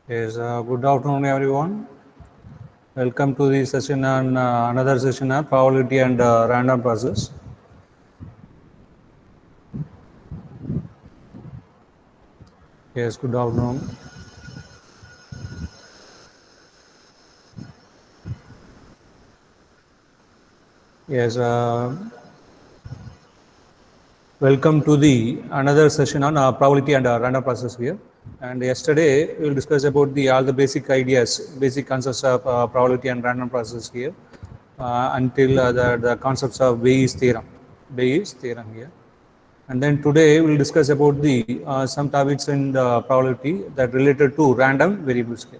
Yes, good afternoon, everyone. Welcome to the session on another session on probability and random process. Yes, good afternoon. Yes, welcome to the another session on probability and random process here. And yesterday we will discuss about the all the basic ideas, basic concepts of probability and random process here until the concepts of Bayes theorem. Bayes theorem here. And then today we will discuss about the some topics in the probability that related to random variables here.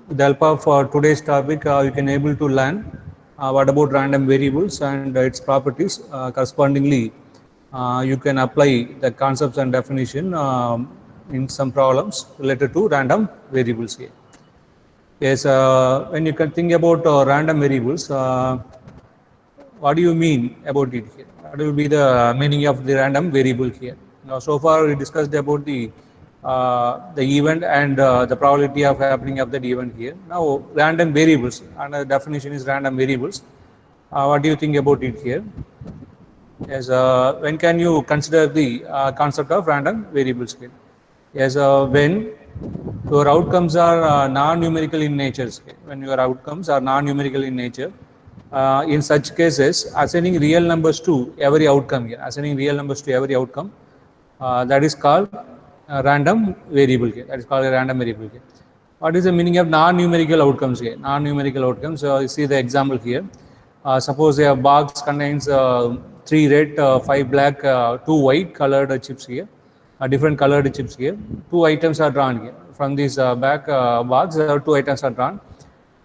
With the help of today's topic, you can able to learn what about random variables and its properties. Correspondingly, you can apply the concepts and definition in some problems related to random variables here. Yes, when you can think about random variables, what do you mean about it here? What will be the meaning of the random variable here? Now, so far we discussed about the event and the probability of happening of that event here. Now, random variables, and the definition is random variables. What do you think about it here? Yes, when can you consider the concept of random variables here? Yes, when your outcomes are non-numerical in nature. When your outcomes are non-numerical in nature, in such cases, assigning real numbers to every outcome here, assigning real numbers to every outcome, that is called random variable here. That is called a random variable here. What is the meaning of non-numerical outcomes here? Non-numerical outcomes. You see the example here. Suppose a box contains 3 red, 5 black, 2 white colored chips here. Different colored chips here. 2 items are drawn here. From this back box, 2 items are drawn.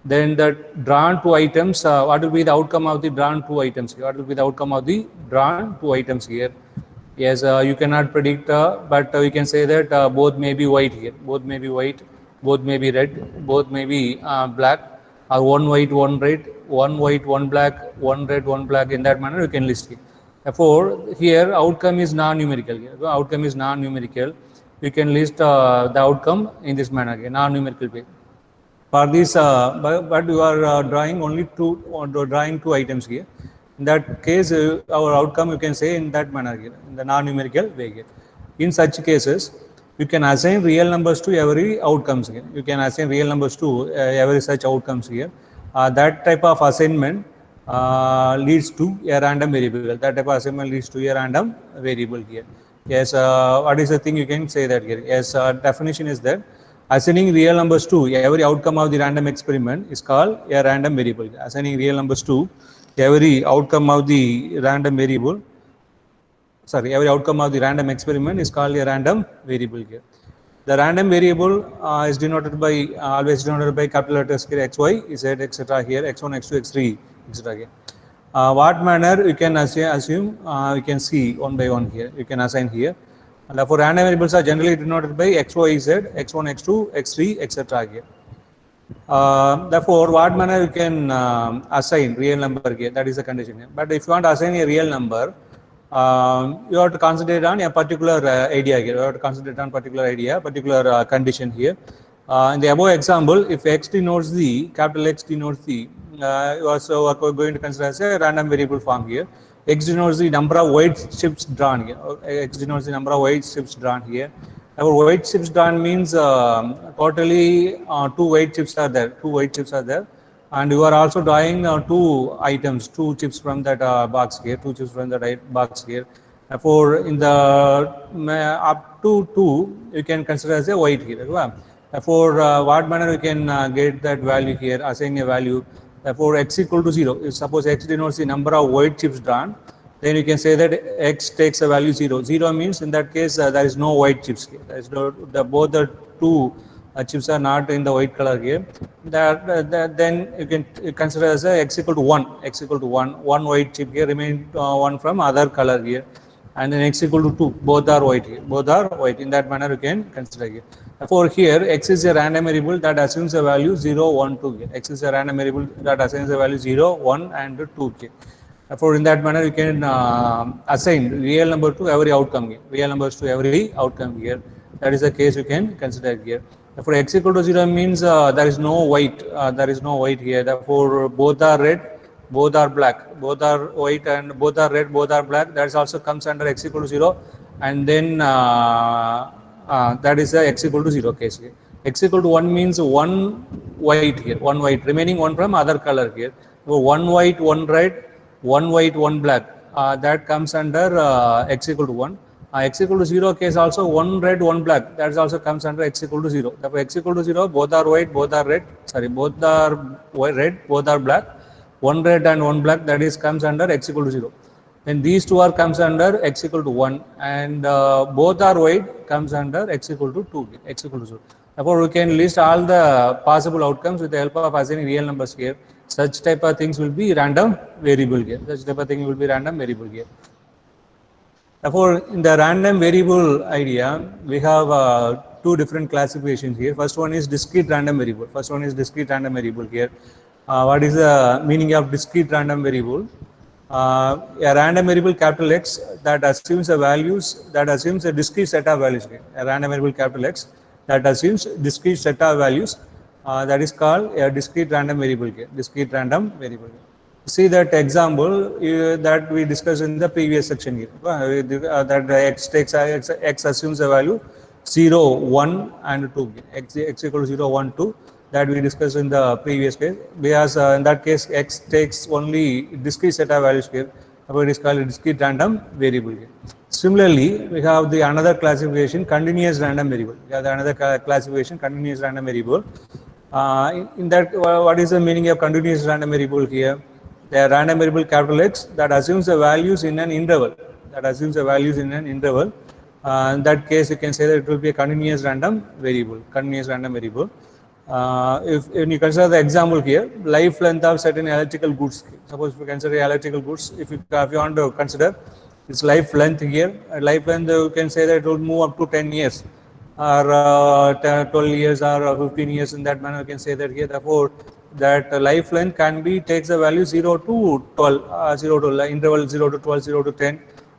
Then the drawn 2 items, what will be the outcome of the drawn 2 items here? What will be the outcome of the drawn 2 items here? Yes, you cannot predict, but we can say that both may be white here. Both may be white, both may be red, both may be black, or one white, one red, one white, one black, one red, one black. In that manner, you can list it. Therefore, here outcome is non-numerical. Here, the outcome is non-numerical. You can list the outcome in this manner, non-numerical way. For this, but you are drawing only drawing 2 items here. In that case, our outcome you can say in that manner here, in the non-numerical way here. In such cases, you can assign real numbers to every outcomes here. You can assign real numbers to every such outcomes here. That type of assignment leads to a random variable. That type of assignment leads to a random variable here. Yes, what is the thing you can say that here? Yes, definition is that assigning real numbers to every outcome of the random experiment is called a random variable. Assigning real numbers to every outcome of the random variable, every outcome of the random experiment is called a random variable here. The random variable is denoted by, always denoted by capital letters here, xy, z, etc. here, x1, x2, x3, etc. here. What manner you can assume, you can see one by one here, you can assign here. And therefore, random variables are generally denoted by x, y, z, x1, x2, x3, etc. here. Therefore, what manner you can assign real number here, that is the condition here. But if you want to assign a real number, you have to concentrate on a particular idea here. You have to concentrate on particular idea, particular condition here. In the above example, if x denotes the, capital X denotes the, you also are going to consider as a random variable form here. X denotes the number of white chips drawn here. X denotes the number of white chips drawn here. Our white chips drawn means totally 2 white chips are there. 2 white chips are there, and you are also drawing 2 items, 2 chips from that box here. 2 chips from that box here. Therefore, in the up to 2, you can consider as a white here. Therefore, what manner you can get that value here? Assign a value. Therefore, x equal to 0. If suppose x denotes the number of white chips drawn, then you can say that x takes a value 0. 0 means in that case there is no white chips here. There is no, both the 2 chips are not in the white color here. Then you can consider as a x equal to 1. X equal to 1. 1 white chip here, remain 1 from other color here. And then x equal to 2. Both are white here. Both are white. In that manner you can consider here. Therefore, here x is a random variable that assumes a value 0, 1, 2 here. X is a random variable that assigns a value 0, 1 and 2 here. Therefore, in that manner you can assign real number to every outcome here. Real numbers to every outcome here. That is the case you can consider here. Therefore, x equal to 0 means there is no white. There is no white here. Therefore, both are red, both are black, both are white, and both are red, both are black. That also comes under x equal to 0, and then that is the x equal to 0 case here. X equal to 1 means one white here, one white, remaining one from other color here. So one white, one red, one white, one black. That comes under x equal to 1. X equal to 0 case also one red, one black. That also comes under x equal to 0. Therefore, x equal to 0, both are white, both are red. Sorry, both are red, both are black. One red and one black. That is comes under x equal to 0. Then these two are comes under x equal to 1, and both are white comes under x equal to 2. X equal to 0. Therefore, we can list all the possible outcomes with the help of assigning real numbers here. Such type of things will be random variable here. Such type of thing will be random variable here. Therefore, in the random variable idea, we have two different classifications here. First one is discrete random variable. First one is discrete random variable here. What is the meaning of discrete random variable? A random variable capital X that assumes a values, that assumes a discrete set of values here. A random variable capital X that assumes discrete set of values, that is called a discrete random variable here. Discrete random variable. See that example that we discussed in the previous section here. That x takes x assumes a value 0, 1 and 2. X equal to 0, 1, 2. That we discussed in the previous case. Whereas in that case, x takes only discrete set of values here. Therefore, it is called a discrete random variable here. Similarly, we have the another classification, continuous random variable. We have the another classification, continuous random variable. In that, what is the meaning of continuous random variable here? The random variable capital X that assumes the values in an interval. That assumes the values in an interval. In that case, you can say that it will be a continuous random variable. Continuous random variable. When you consider the example here, life length of certain electrical goods. Suppose if you consider electrical goods, if you want to consider its life length here, life length you can say that it will move up to 10 years or 12 years or 15 years. In that manner, you can say that here. Therefore, that life length can be takes the value 0 to 12, 0 to interval 0 to 12, 0 to 10.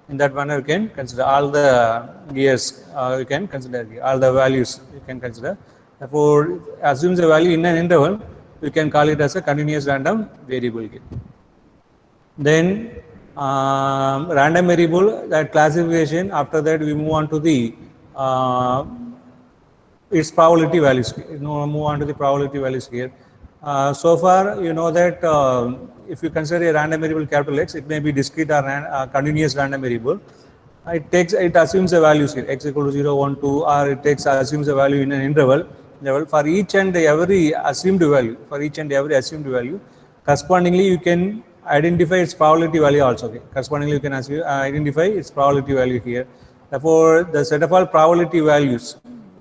In that manner, you can consider all the years. You can consider all the values. You can consider. Therefore, assumes a value in an interval. You can call it as a continuous random variable. Then random variable, that classification. After that, we move on to the its probability values. Move on to the probability values here. So far, you know that if you consider a random variable capital X, it may be discrete or continuous random variable. It assumes the values here, x equal to 0, 1, 2, or it assumes a value in an interval level for each and every assumed value. For each and every assumed value, correspondingly, you can identify its probability value also. Okay. Correspondingly, you can identify its probability value here. Therefore, the set of all probability values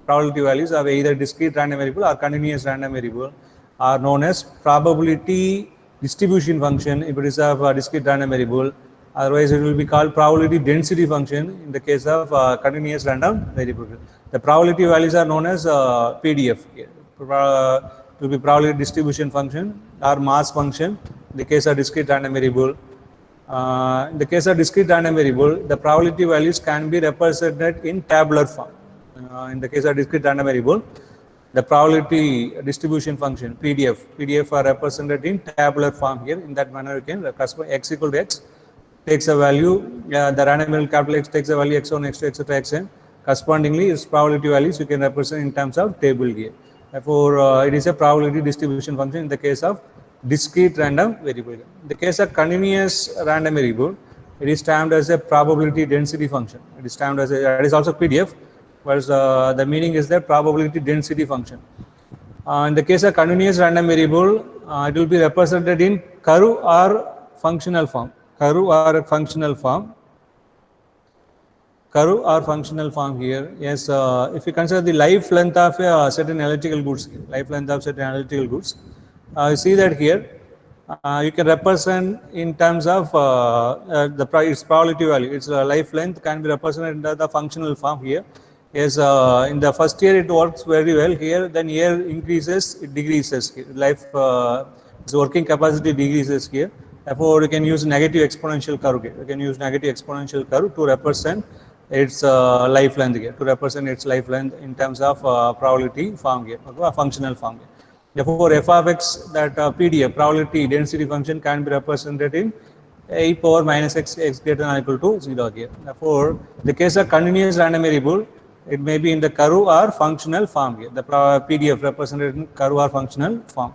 of either discrete random variable or continuous random variable are known as probability distribution function if it is of a discrete random variable. Otherwise, it will be called probability density function in the case of continuous random variable. The probability values are known as PDF. It will be probability distribution function or mass function in the case of discrete random variable. In the case of discrete random variable, the probability values can be represented in tabular form. In the case of discrete random variable, the probability distribution function PDF are represented in tabular form here. In that manner, you can x equal to x takes a value, the random variable capital X takes a value x1, x2, etc. xn. Correspondingly, its probability values you can represent in terms of table here. Therefore, it is a probability distribution function in the case of discrete random variable. In the case of continuous random variable, it is termed as a probability density function. It is termed as that is also PDF. Whereas the meaning is that probability density function. In the case of continuous random variable, it will be represented in curve or functional form. Curve or functional form here. Yes, if you consider the life length of certain electrical goods, you see that here you can represent in terms of its probability value. Its life length can be represented in the functional form here. Yes, in the first year it works very well here, then year increases, it decreases. Life, its working capacity decreases here. Therefore, you can use negative exponential curve. You can use negative exponential curve to represent its life length here, to represent its life length in terms of probability form here, okay, functional form here. Therefore, f of x, that PDF, probability density function, can be represented in e power minus x greater than or equal to 0 here. Therefore, in the case of continuous random variable, it may be in the curve or functional form here. The PDF represented in curve or functional form.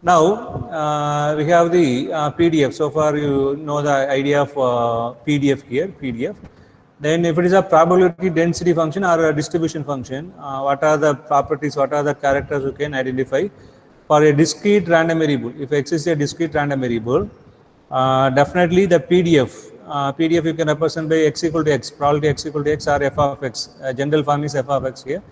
Now, we have the PDF. So far, you know the idea of PDF here, PDF. Then if it is a probability density function or a distribution function, what are the properties, what are the characters you can identify for a discrete random variable? If x is a discrete random variable, definitely the PDF you can represent by x equal to x, probability x equal to x or f of x. General form is f of x here.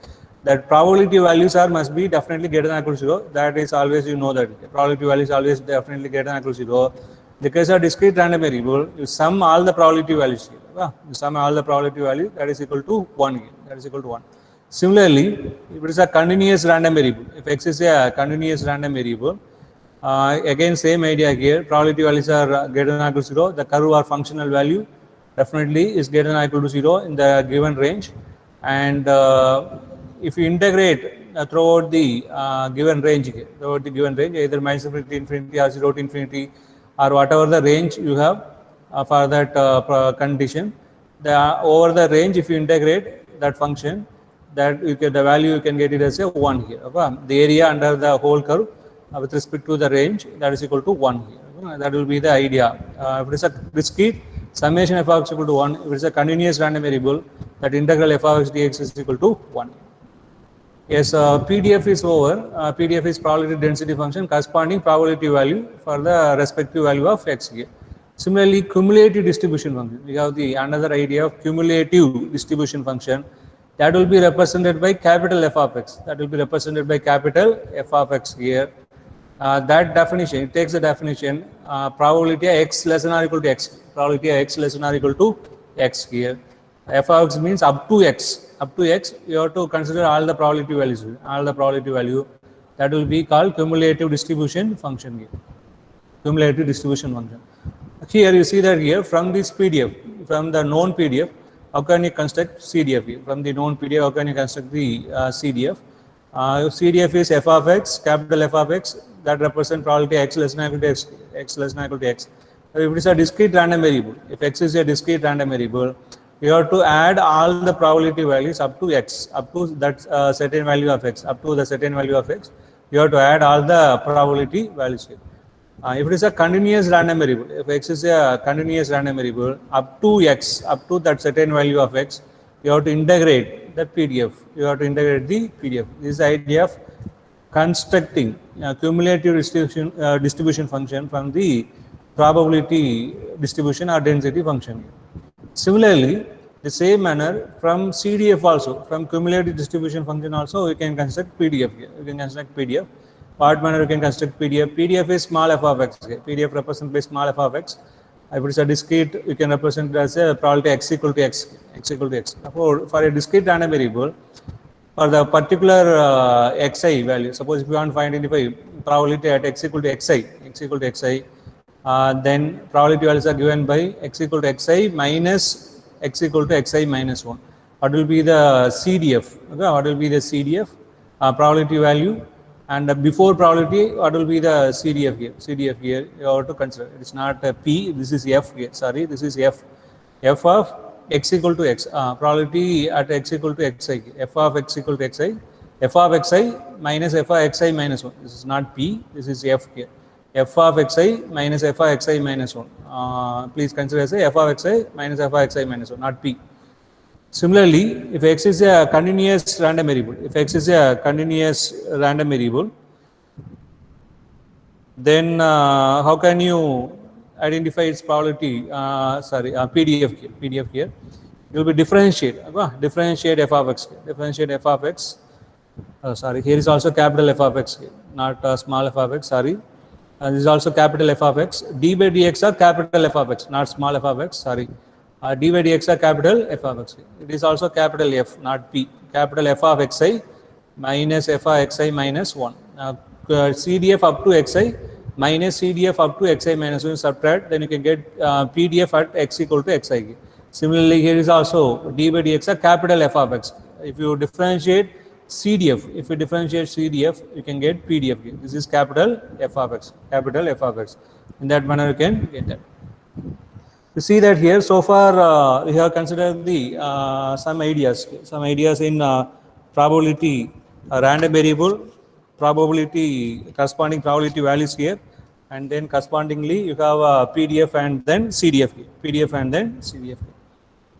That probability values must be definitely greater than or equal to 0. That is always, you know, that probability value is always definitely greater than or equal to 0. In the case of discrete random variable, you sum all the probability values here. You sum all the probability value, that is equal to 1 here. That is equal to 1. Similarly, if it is a continuous random variable, if x is a continuous random variable, again same idea here, probability values are greater than or equal to 0. The curve or functional value definitely is greater than or equal to 0 in the given range. And if you integrate throughout the given range here, either minus infinity to infinity or 0 to infinity, or whatever the range you have for that condition, over the range, if you integrate that function, that you get the value, you can get it as a 1 here. Okay? The area under the whole curve with respect to the range, that is equal to 1 here. Okay? That will be the idea. If it is a discrete, summation f of x equal to 1. If it is a continuous random variable, that integral f of x dx is equal to 1. Yes, PDF is over. PDF is probability density function corresponding probability value for the respective value of x here. Similarly, cumulative distribution function. We have the another idea of cumulative distribution function. That will be represented by capital F of x. That will be represented by capital F of x here. That definition, it takes the definition, probability x less than or equal to x. Probability x less than or equal to x here. F of x means up to x. Up to x, you have to consider all the probability values. All the probability value, that will be called cumulative distribution function here. Cumulative distribution function. Here you see that here from this PDF, from the known PDF, how can you construct CDF here? From the known PDF, how can you construct the CDF? CDF is f of x, capital F of x, that represent probability x less than or equal to x, x less than or equal to x. If it is a discrete random variable, if x is a discrete random variable, you have to add all the probability values up to x, up to that certain value of x, up to the certain value of x. You have to add all the probability values here. If it is a continuous random variable, if x is a continuous random variable, up to x, up to that certain value of x, you have to integrate the PDF. You have to integrate the PDF. This is the idea of constructing cumulative distribution function from the probability distribution or density function. Similarly, the same manner from CDF also, from cumulative distribution function also, we can construct PDF here. You can construct PDF. What manner you can construct PDF? PDF is small f of x. Okay? PDF represented by small f of x. If it is a discrete, you can represent it as a probability x equal to x, x equal to x. For a discrete random variable, for the particular xi value, suppose if you want to identify probability at x equal to xi, x equal to xi, then probability values are given by x equal to xi minus x equal to xi minus 1. What will be the CDF? Okay, what will be the CDF? Probability value, and before probability, what will be the CDF here? CDF here, you have to consider. It is not a P, this is F here. Sorry, this is F. F of x equal to x. Probability at x equal to xi. F of x equal to xi. F of xi minus f of xi minus 1. This is not P, this is F here. F of xi minus f of xi minus 1. Please consider as f of xi minus f of xi minus 1, not P. Similarly, if x is a continuous random variable, then how can you identify its probability? PDF here. You will be differentiate f of x. Differentiate f of x. Here is also capital F of x here, not small f of x. This is also capital F of x. D by dx are capital F of x, not small f of x. D by dx are capital F of x. It is also capital F, not P. Capital F of xi minus f of xi minus 1. CDF up to xi minus CDF up to xi minus 1 subtract, then you can get PDF at x equal to xi. Similarly, here is also d by dx a capital F of x. If you differentiate CDF, if you differentiate CDF, you can get PDF. This is capital F of x, capital F of x. In that manner, you can get that. You see that here so far we have considered the some ideas in probability, random variable, probability, corresponding probability values here, and then correspondingly you have PDF and then CDF here, PDF and then CDF here.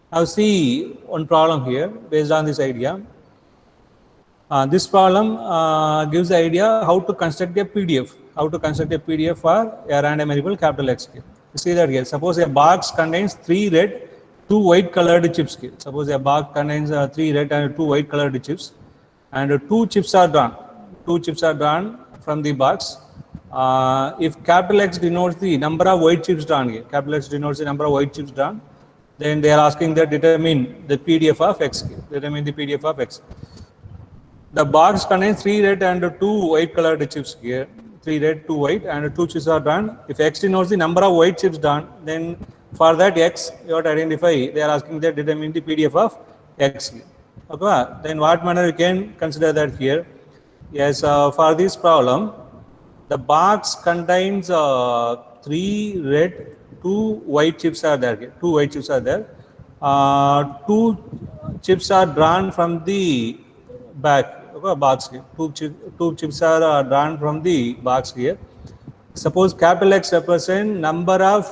Now see one problem here based on this idea. This problem gives the idea how to construct a PDF, for a random variable capital X here. You see that here. Suppose a box contains 3 red, 2 white colored chips here. Suppose a box contains 3 red and 2 white colored chips, and 2 chips are drawn. 2 chips are drawn from the box. If capital X denotes the number of white chips drawn here, capital X denotes the number of white chips drawn, then they are asking that determine the PDF of X here. Determine the PDF of X. The box contains 3 red and 2 white colored chips here. 3 red, 2 white, and 2 chips are drawn. If X denotes the number of white chips drawn, then for that X, you have to identify. They are asking that determine the PDF of X here. Okay. Then what manner you can consider that here? Yes, for this problem, the box contains 3 red, 2 white chips are there. 2 white chips are there. 2 chips are drawn from the back. Box here. 2 chips are drawn from the box here. Suppose capital X represent number of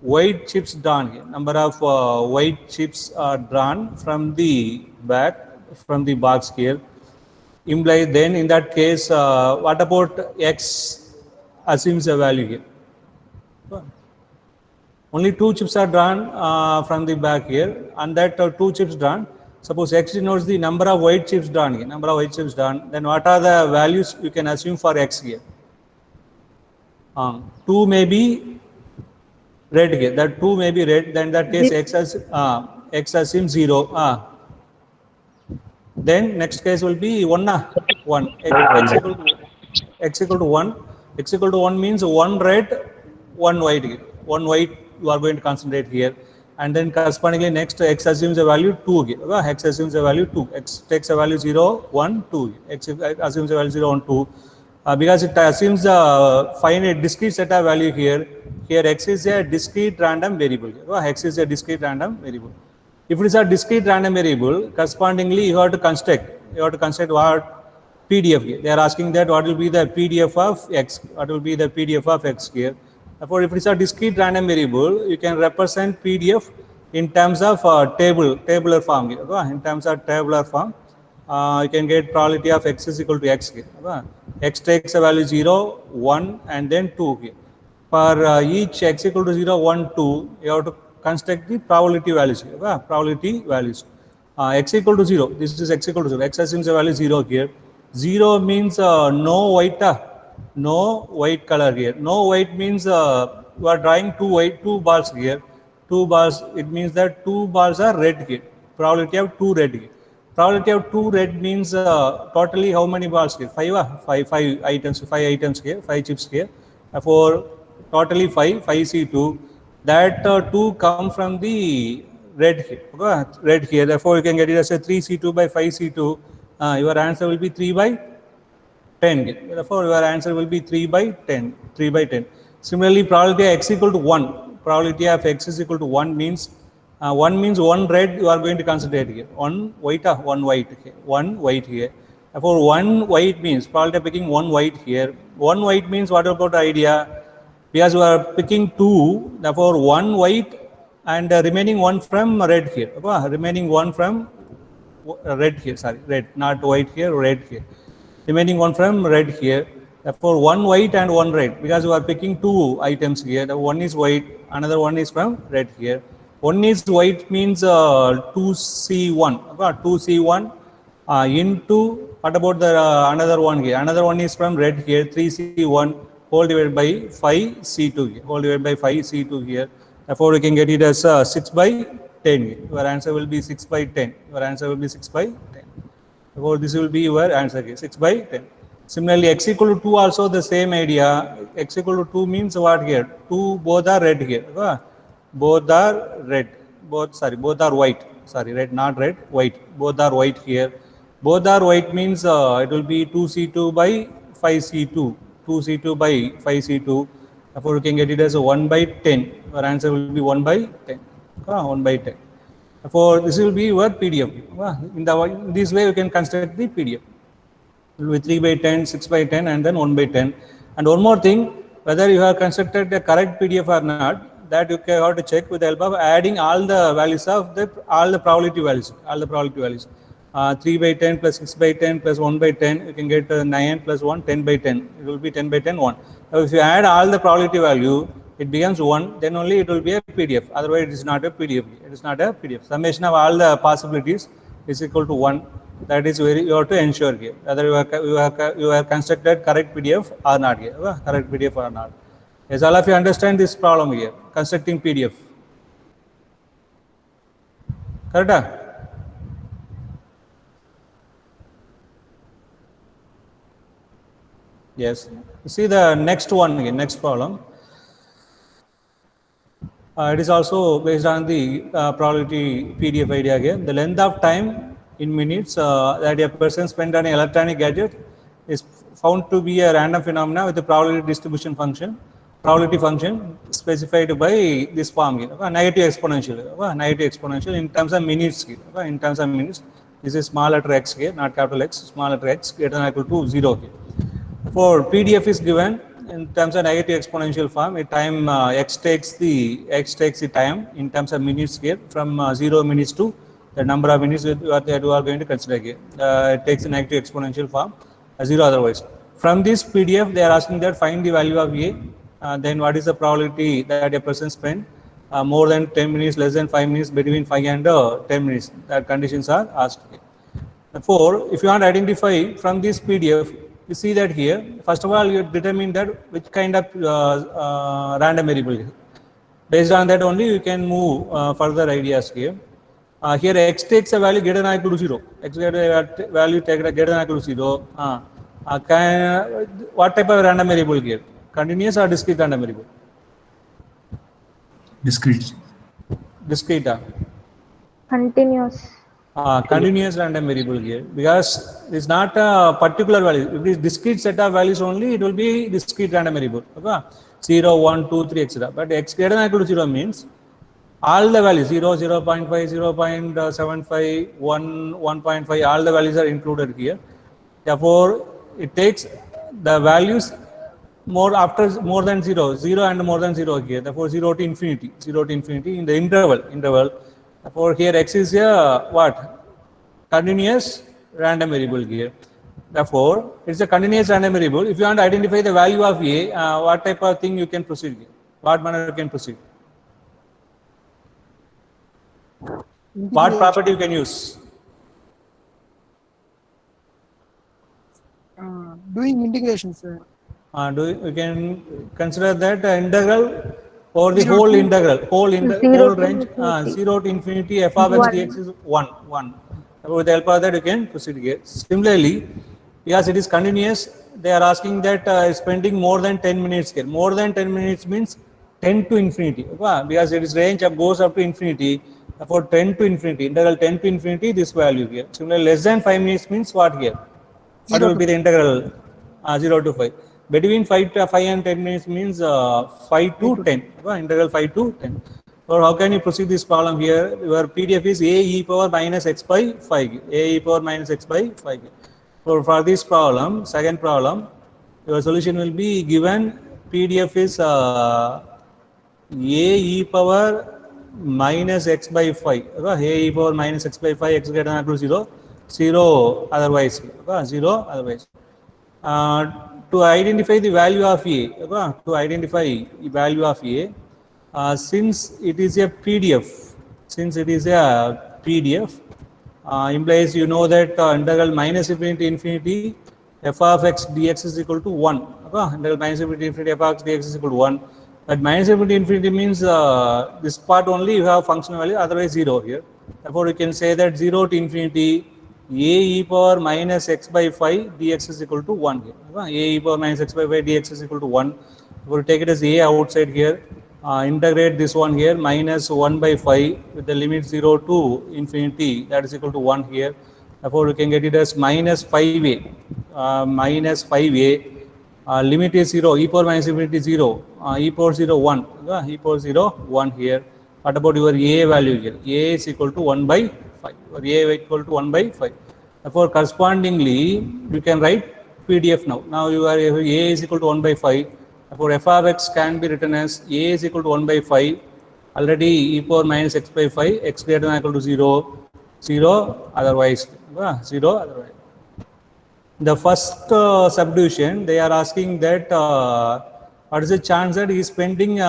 white chips drawn here. Number of white chips are drawn from the back, from the box here. Imply then in that case, what about X assumes a value here? Only 2 chips are drawn from the back here, and that 2 chips drawn. Suppose X denotes the number of white chips drawn here, then what are the values you can assume for X here? 2 may be red here, that 2 may be red, then that case X assumes 0. Then next case will be 1. X equal to 1. X equal to 1 means 1 red, 1 white here. 1 white you are going to concentrate here. And then correspondingly next X assumes a value 2 here. X assumes a value 2. X takes a value 0, 1, 2. X assumes a value 0, 1, 2. Because it assumes find a discrete set of value here. Here X is a discrete random variable. X is a discrete random variable. If it is a discrete random variable, correspondingly you have to construct. What PDF here. They are asking that what will be the PDF of X. What will be the PDF of X here. Therefore, if it is a discrete random variable, you can represent PDF in terms of tabular form. In terms of tabular form, you can get probability of X is equal to X here. X takes a value 0, 1, and then 2 here. For each X equal to 0, 1, 2, you have to construct the probability values here. Probability values. X equal to 0. This is X equal to 0. X assumes a value 0 here. 0 means no white color here. No white means you are drawing 2 balls here. 2 balls, it means that 2 balls are red here. Probability of 2 red here. Probability of 2 red means totally how many balls here? 5 items here, 5 chips here. Therefore, totally 5 C2. That 2 come from the red here. Red here. Therefore, you can get it as a 3 C2 by 5 C2. Your answer will be 3 by 10. Therefore, your answer will be 3 by 10. 3 by 10. Similarly, probability of X equal to 1. Probability of X is equal to 1 means 1 means 1 red you are going to concentrate here. 1 white, 1 white here. 1 white here. Therefore, 1 white means probability of picking 1 white here. 1 white means what about the idea? Because you are picking 2, therefore 1 white and remaining 1 from red here. Remaining 1 from red here. Sorry, red, not white here, red here. Remaining 1 from red here. Therefore, 1 white and 1 red, because you are picking 2 items here. The one is white, another one is from red here. 1 is white means 2C1. 2C1 into, what about the another one here? Another one is from red here, 3C1 whole divided by 5C2 here. Whole divided by 5C2 here. Therefore, you can get it as 6 by 10 here. Your answer will be 6 by 10. Your answer will be 6 by 10. Therefore, this will be your answer here, 6 by 10. Similarly, X equal to 2 also the same idea. X equal to 2 means what here? 2 both are red here. Both are red. both are white. Sorry, red, not red, white. Both are white here. Both are white means it will be 2C2 by 5C2. 2C2 by 5C2. Therefore, you can get it as a 1 by 10. Your answer will be 1 by 10. 1 by 10. Therefore, this will be your PDF. In this way, you can construct the PDF. It will be 3 by 10, 6 by 10, and then 1 by 10. And one more thing, whether you have constructed the correct PDF or not, that you have to check with the help of adding all the values of all the probability values. 3 by 10 plus 6 by 10 plus 1 by 10, you can get 9 plus 1, 10 by 10. It will be 10 by 10, 1. Now, if you add all the probability value, it becomes 1, then only it will be a PDF. Otherwise, it is not a PDF. It is not a PDF. Summation of all the possibilities is equal to 1. That is where you have to ensure here whether you have constructed correct PDF or not here. Correct PDF or not. Yes, all of you understand this problem here, constructing PDF. Correct? Yes. See the next one again, next problem. It is also based on the probability PDF idea again. The length of time in minutes that a person spent on an electronic gadget is found to be a random phenomena with a probability distribution function, probability function specified by this form here, negative exponential in terms of minutes here, in terms of minutes. This is small letter x here, not capital X, small letter x greater than or equal to 0 here. For PDF is given in terms of negative exponential form. Time x takes the time in terms of minutes here from 0 minutes to the number of minutes that you are going to consider here. It takes a negative exponential form, 0 otherwise. From this PDF, they are asking that find the value of A. Then what is the probability that a person spend more than 10 minutes, less than 5 minutes, between 5 and 10 minutes. That conditions are asked here. Therefore, if you want to identify from this PDF, you see that here, first of all, you determine that which kind of random variable. Based on that only, you can move further ideas here. Here, x takes a value greater than or equal to 0. X value greater than or equal to 0. What type of random variable here? Continuous or discrete random variable? Discrete. Discrete. Continuous. Continuous random variable here, because it's not a particular value. If it is discrete set of values only, it will be discrete random variable. Okay? 0, 1, 2, 3, etc. But x greater than or equal to 0 means all the values 0, 0.5, 0.75, 1, 1.5, all the values are included here. Therefore, it takes the values more than 0, 0 and more than 0 here. Therefore, 0 to infinity in the interval. Therefore, here x is a what? Continuous random variable here. Therefore, it's a continuous random variable. If you want to identify the value of A, what type of thing you can proceed here? What manner you can proceed? What property you can use? Doing integration, sir. You can consider that integral or the whole range 0 to infinity f of x dx is 1. With the help of that, you can proceed here. Similarly, yes, it is continuous. They are asking that spending more than 10 minutes here. More than 10 minutes means 10 to infinity. Because it is range goes up to infinity. Therefore, 10 to infinity, integral 10 to infinity, this value here. Similarly, less than 5 minutes means what here? What will be the integral? 0 to 5. Between 5 and 10 minutes means 5 to 10. Integral 5 to 10. So how can you proceed this problem here? Your PDF is a e power minus x by 5. A e power minus x by 5. So for this problem, second problem, your solution will be given PDF is a e power minus x by 5. A e power minus x by 5, x greater than or equal to 0. 0 otherwise. 0 otherwise. To identify the value of A, since it is a PDF, implies you know that integral minus infinity to infinity f of x dx is equal to 1. Integral minus infinity to infinity f of x dx is equal to 1. But minus infinity to infinity means this part only you have function value, otherwise 0 here. Therefore, you can say that 0 to infinity a e power minus x by 5 dx is equal to 1 here. A e power minus x by 5 dx is equel to 1. We will take it as a outside here. integrate this one here, minus 1 by 5 with the limit 0 to infinity, that is equal to 1 here. Therefore, we can get it as minus 5a, minus 5a, limit is 0, e power minus infinity 0, e power 0 1, e power 0 1 here. What about your a value here? A is equal to 1 by 5, or a equal to 1 by 5. Therefore, correspondingly, you can write PDF now. Now you are a is equal to 1 by 5. Therefore, f of x can be written as a is equal to 1 by 5. Already e power minus x by 5, x greater than or equal to 0, 0 otherwise, 0 otherwise. The first subdivision, they are asking that what is the chance that he is spending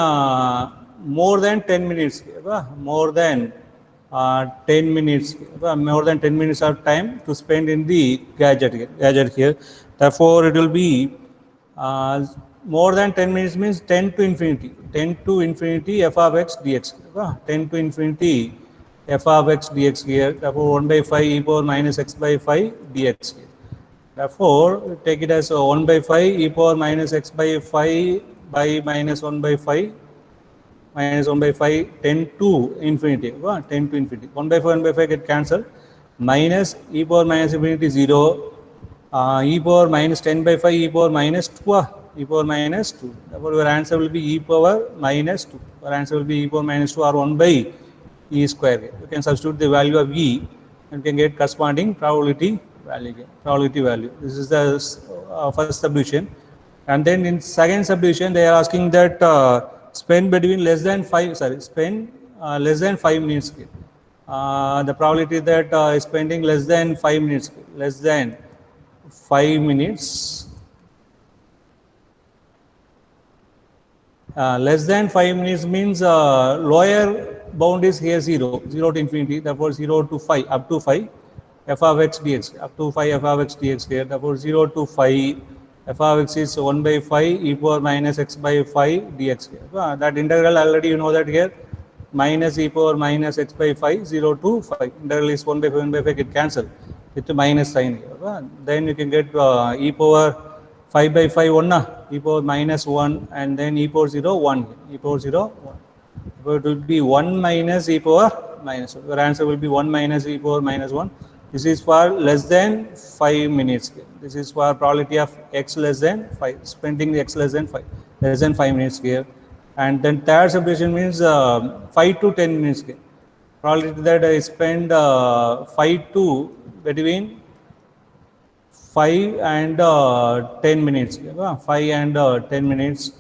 more than 10 minutes, more than 10 minutes, more than 10 minutes of time to spend in the gadget here. Therefore, it will be more than 10 minutes means 10 to infinity f of x dx, 10 to infinity f of x dx here. Therefore, 1 by 5 e power minus x by 5 dx here. Therefore, take it as 1 by 5 e power minus x by 5 by minus 1 by 5 minus 1 by 5, 10 to infinity, 10 to infinity. 1 by 5, 1 by 5 get cancelled. Minus e power minus infinity 0, e power minus 10 by 5, e power minus 2, e power minus 2. Therefore, your answer will be e power minus 2. Your answer will be e power minus 2 or 1 by e square. You can substitute the value of e and can get corresponding probability value. This is the first subdivision. And then in second subdivision, they are asking that spend between less than 5 minutes. The probability that spending less than 5 minutes, less than 5 minutes means lower bound is here 0 to infinity, therefore 0 to 5, up to 5 f of x dx, up to 5 f of x dx here. Therefore, 0 to 5 f of x is 1 by 5 e power minus x by 5 dx here. That integral already you know that here, minus e power minus x by 5, 0 to 5. Integral is 1 by 5, 1 by 5 get cancelled with the minus sign here. Then you can get e power 5 by 5 1, e power minus 1, and then e power 0 1 here. E power 0 1. So it will be 1 minus e power minus 1. Your answer will be 1 minus e power minus 1. This is for less than 5 minutes. This is for probability of x less than 5, spending the x less than 5 minutes here. And then third subdivision means 5 to 10 minutes. Probability that I spend 5 to between 5 and 10 minutes. 5 and 10 minutes.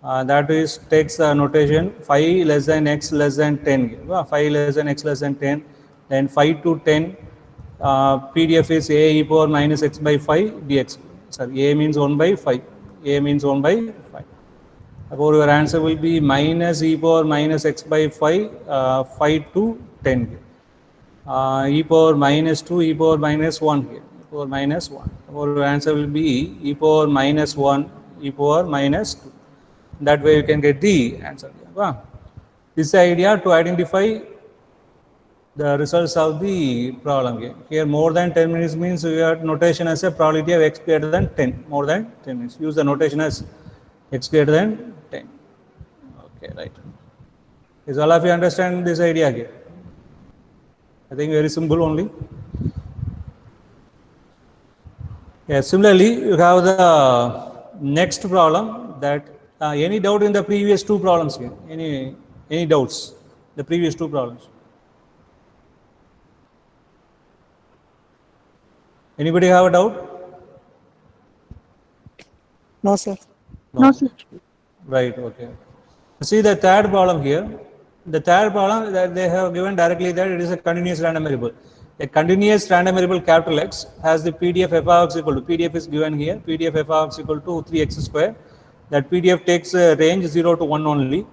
That is takes notation 5 less than x less than 10. 5 less than x less than 10. Then 5 to 10. PDF is a e power minus x by 5 dx. Sorry, a means 1 by 5. A means 1 by 5. Therefore, your answer will be minus e power minus x by 5, 5 to 10. E power minus 2, e power minus 1 here. E power minus 1. Therefore, your answer will be e power minus 1, e power minus 2. That way you can get the answer. This is the idea to identify the results of the problem. Here more than 10 minutes means we have notation as a probability of x greater than 10, more than 10 minutes. Use the notation as x greater than 10. Okay, right. Is all of you understand this idea here? I think very simple only. Yes, similarly, you have the next problem that any doubt in the previous two problems here? Any doubts? The previous two problems? Anybody have a doubt? No, sir. No, sir. Right, okay. See the third problem here. The third problem that they have given directly that it is a continuous random variable. A continuous random variable capital X has the PDF f of x equal to, PDF is given here, PDF f of x equal to 3x square. That PDF takes a range 0 to 1 only.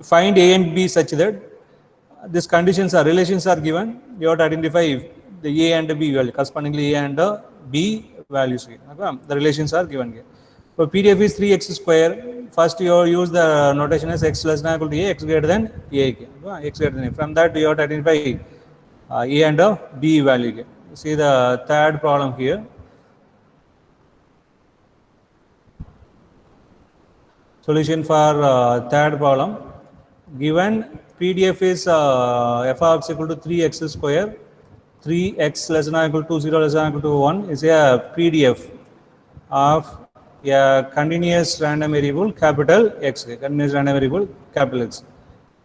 Find A and B such that these conditions are, relations are given. You have to identify if the A and the B value, correspondingly A and the B values here. The relations are given here. So PDF is 3x square. First you use the notation as x less than or equal to A, x greater than A. X greater than A. From that you have to identify A and the B value here. See the third problem here. Solution for third problem. Given PDF is f of x equal to 3x square, 3x less than or equal to 0 less than or equal to 1 is a PDF of a continuous random variable capital X, continuous random variable capital X.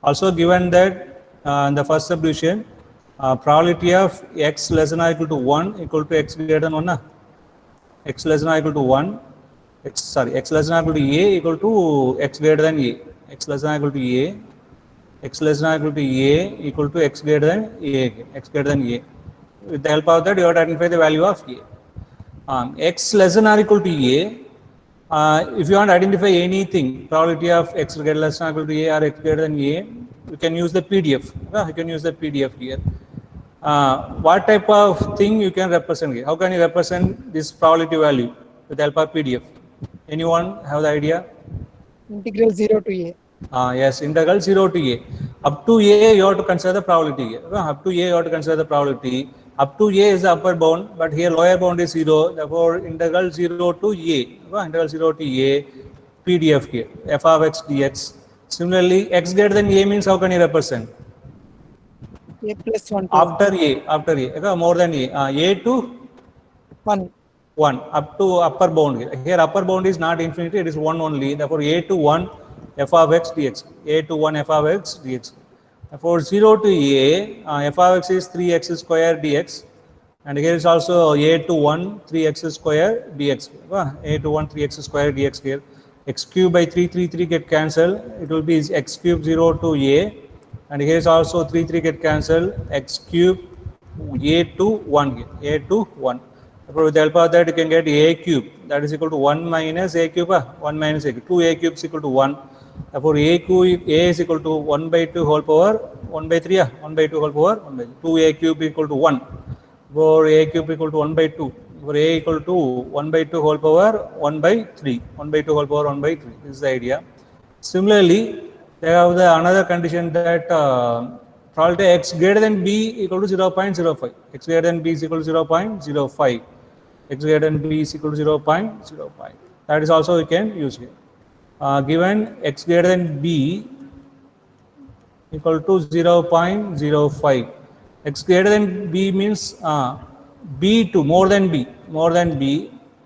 Also given that in the first subdivision, probability of x less than or equal to 1 equal to x greater than 1, x less than or equal to 1, x less than or equal to a equal to x greater than a, x less than or equal to a, x less than or equal to a equal to x greater than a, x greater than a. With the help of that, you have to identify the value of a. X less than or equal to a, if you want to identify anything, probability of x greater less than or equal to a or x greater than a, you can use the PDF. You can use the PDF here. What type of thing you can represent here? How can you represent this probability value with the help of PDF? Anyone have the idea? Integral 0 to a. Yes, integral 0 to a. Up to a, you have to consider the probability here. Up to a, you have to consider the probability. Up to a is the upper bound, but here lower bound is 0. Therefore, integral 0 to a. Integral 0 to a, PDF here, f of x dx. Similarly, x greater than a means how can you represent? A plus 1 to After a, more than a to 1. 1, up to upper bound here. Here upper bound is not infinity, it is 1 only. Therefore, a to 1 f of x dx, a to 1 f of x dx. Therefore, 0 to a, f of x is 3x square dx, and here is also a to 1 3x square dx. A to 1 3x square dx here. X cube by 3 get cancelled. It will be x cube 0 to a, and here is also 3 get cancelled. X cube a to 1 here, a to 1. Therefore, with the help of that, you can get a cube, that is equal to 1 minus a cube, 1 minus a cube, 2a cube is equal to 1. Therefore, a is equal to 1 by 2 whole power 1 by 3, 1 by 2 whole power 1 by 2, a cube equal to 1. For a cube equal to 1 by 2, for a equal to 1 by 2 whole power 1 by 3, 1 by 2 whole power 1 by 3. This is the idea. Similarly, they have the another condition that probability x greater than b equal to 0.05. X greater than b is equal to 0.05. X greater than b is equal to 0.05. That is also we can use here. Given x greater than b equal to 0.05. X greater than b means b to more than b,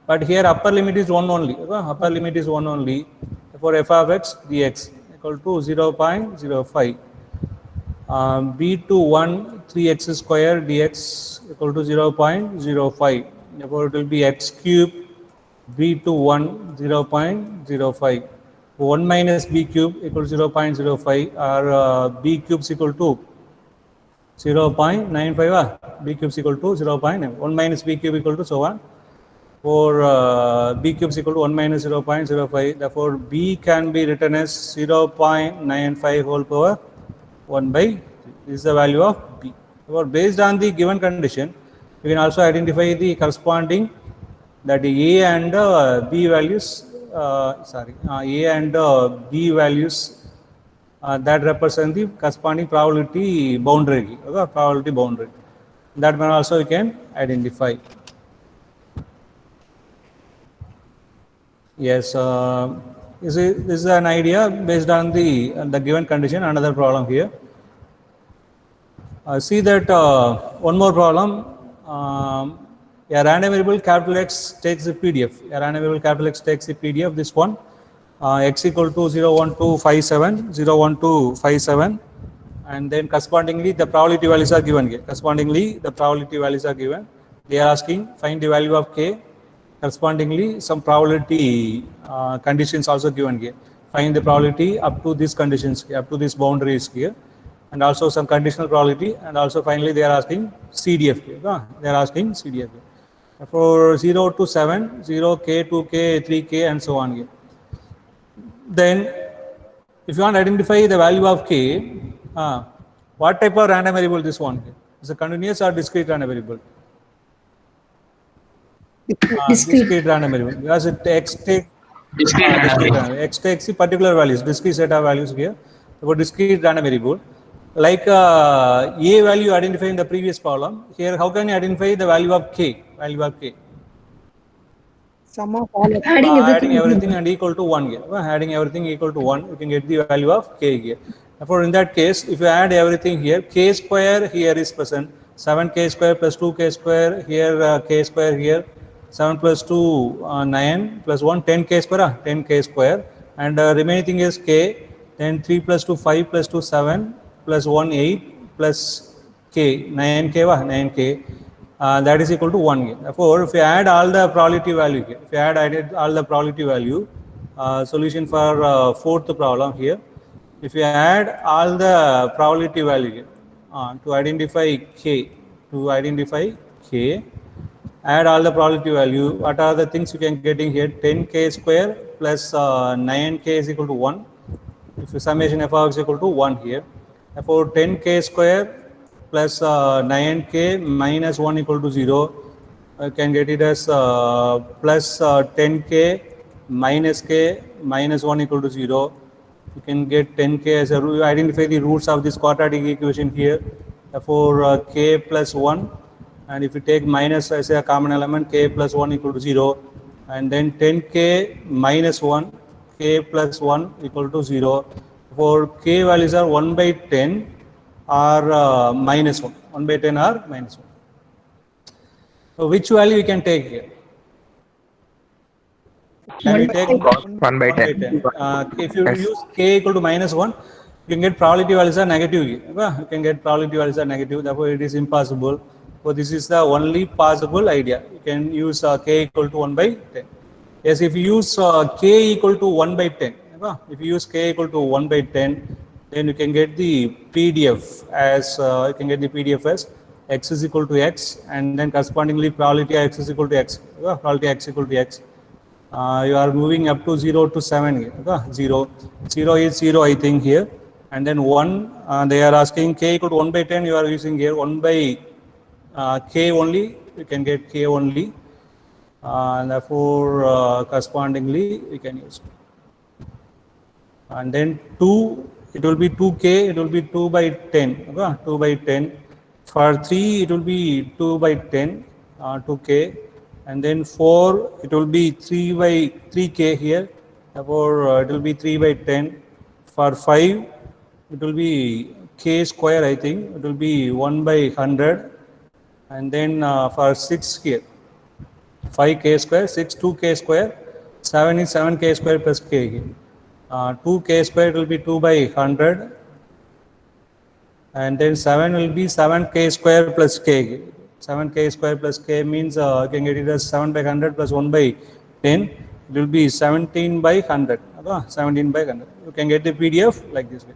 but here upper limit is 1 only. Upper limit is 1 only. Therefore, f of x dx equal to 0.05. B to 1 3x square dx equal to 0.05. Therefore, it will be x cube b to 1 0.05. 1 minus b cube equal to 0.05, or b cube is equal to 0.95. B cube is equal to 0.9. 1 minus b cube equal to so on. For b cube is equal to 1 minus 0.05. Therefore, b can be written as 0.95 whole power 1 by 3. This is the value of b. Therefore, based on the given condition, you can also identify the corresponding that a and b values. A and b values that represent the corresponding probability boundary. Probability boundary. That one also you can identify. Yes, this is an idea based on the given condition. Another problem here. See that one more problem. A random variable capital X takes the PDF. A random variable capital X takes the PDF. This one x equal to 0.1257, and then correspondingly the probability values are given here. Correspondingly, the probability values are given. They are asking find the value of k. Correspondingly, some probability conditions also given here. Find the probability up to these conditions, up to this boundary is here, and also some conditional probability, and also finally they are asking CDF here. They are asking CDF here. For 0 to 7, 0k, 2k, 3k, and so on here. Then, if you want to identify the value of k, what type of random variable this one here? Is a continuous or discrete random variable? Discrete random variable, because it x takes x takes the particular values, discrete set of values here. For discrete random variable, like a value identified in the previous problem, here how can you identify the value of k? Value of k. Sum of all x. Adding Adding everything everything. and equal to 1 here. Adding everything equal to 1, you can get the value of k here. Therefore, in that case, if you add everything here, k square here is present. 7k square plus 2k square here, k square here. 7 plus 2, 9 plus 1, 10k square, 10k square. And remaining thing is k. Then 3 plus 2, 5 plus 2, 7 plus 1, 8 plus k, 9k, 9k. That is equal to 1 here. Therefore, if you add all the probability value here, if you added all the probability value, solution for fourth problem here, if you add all the probability value here, to identify k, add all the probability value, what are the things you can get in here? 10k square plus 9k is equal to 1. If the summation f of x is equal to 1 here. Therefore, 10k square plus 9k minus 1 equal to 0. I can get it as plus 10k minus k minus 1 equal to 0. You can get 10k as a root. Identify the roots of this quadratic equation here. Therefore, k plus 1. And if you take minus as a common element, k plus 1 equal to 0. And then 10k minus 1, k plus 1 equal to 0. For k values are 1 by 10 or minus 1. 1 by 10 or minus 1. So which value you can take here? Can we take 1 by 10. if you Yes. use k equal to minus 1, you can get probability values are negative here. You can get probability values are negative, therefore it is impossible. So this is the only possible idea. You can use k equal to 1 by 10. Yes, if you use k equal to 1 by 10, if you use k equal to 1 by 10, then you can get the PDF as x is equal to x, and then correspondingly probability x is equal to x. Probability x equal to x. You are moving up to 0 to 7 here. 0 is 0, I think here, and then 1. They are asking k equal to 1 by 10. You are using here 1 by k only. You can get k only. And therefore, correspondingly, we can use it. And then 2, it will be 2k, it will be 2 by 10, 2 by 10. For 3, it will be 2 by 10, 2k. And then 4, it will be 3 by 3k here. Therefore, it will be 3 by 10. For 5, it will be k square, I think. It will be 1 by 100. And then for 6 here, 5k square, 6, 2k square, 7 is 7k square plus k here. 2k square will be 2 by 100, and then 7 will be 7k square plus k. 7k square plus k means you can get it as 7 by 100 plus 1 by 10. It will be 17 by 100. 17 by 100. You can get the PDF like this way.